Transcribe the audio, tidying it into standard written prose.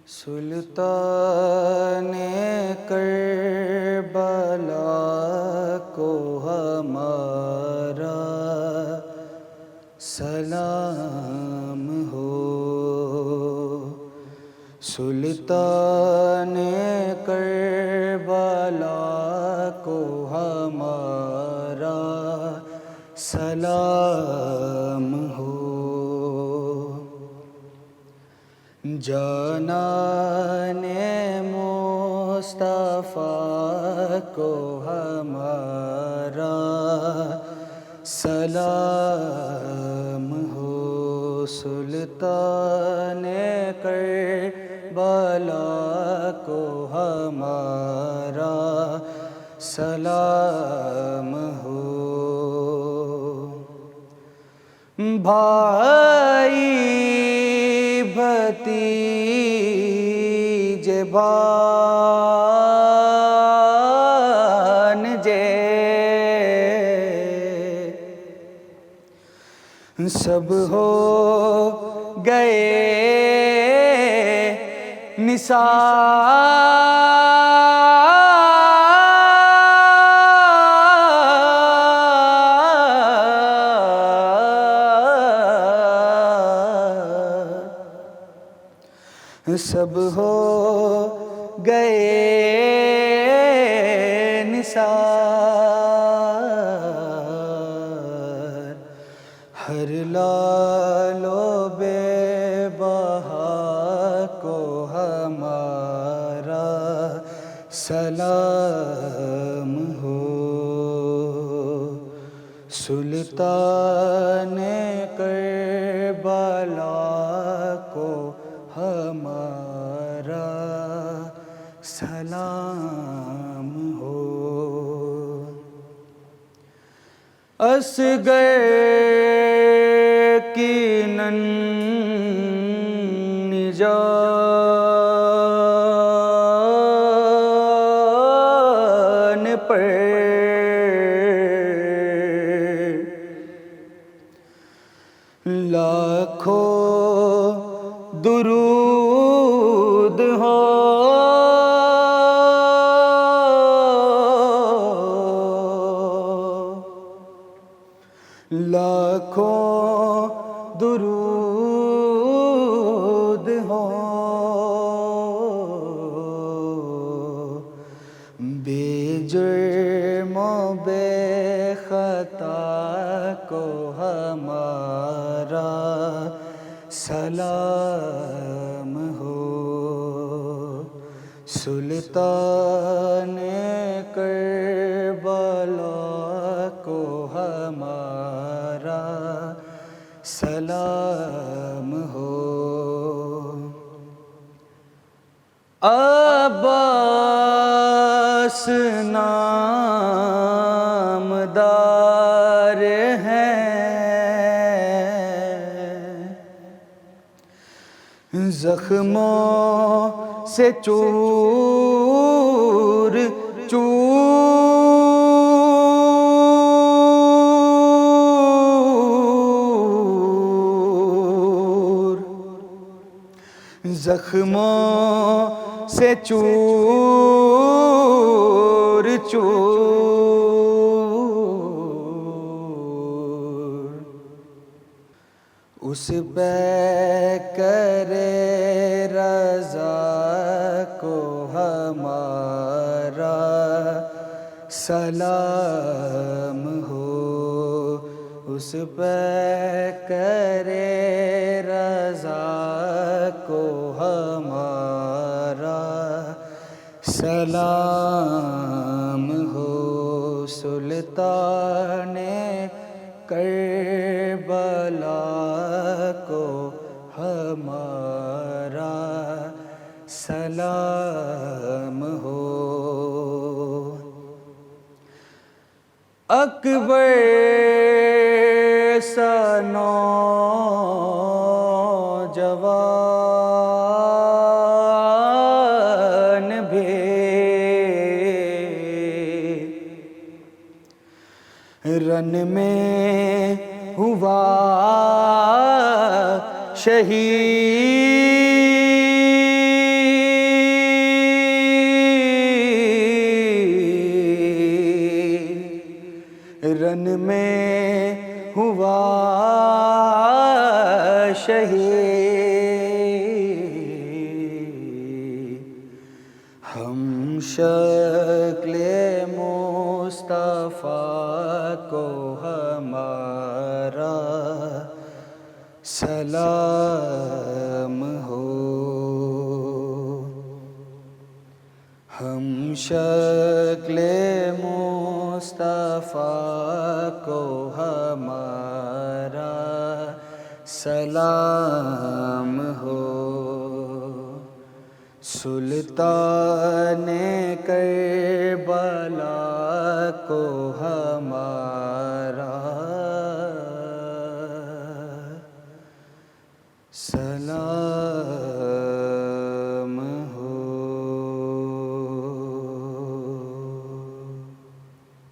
سلطان کربلا کو ہمارا سلام ہو، سلطان کربلا کو ہمارا سلام ہو، جانان مصطفیٰ کو ہمارا سلام ہو، سلطان کربلا کو ہمارا سلام ہو، بھائی بھتیجے بھانجے سب ہو گئے نثار، سب ہو گئے نثار، ہر لال و بے بہا کو ہمارا سلام ہو، سلطان کربلا کو ہمارا سلام ہو، اصغر کی ننھی جان پر لاکھوں درود ہو، لاکھوں درود ہو، بے جرم و بے خطا کو ہمارا سلام ہو، سلطان کربلا کو ہمارا سلام ہو، عباس نامدار ہیں، زخموں سے چور چور، زخموں سے چور چور، اس پہ کرے رضا کو ہمارا سلام ہو، اس پہ کرے رضا کو ہمارا سلام ہو، سلطان کربلا کو ہمارا سلام ہو، اکبر سا نوجوان بھی رن میں ہوا شہید، رن میں ہوا شہید، ہم شکل مصطفیٰ کو ہمارا سلام ہو، ہم شکل مصطفیٰ کو ہمارا سلام ہو، سلطان کربلا کو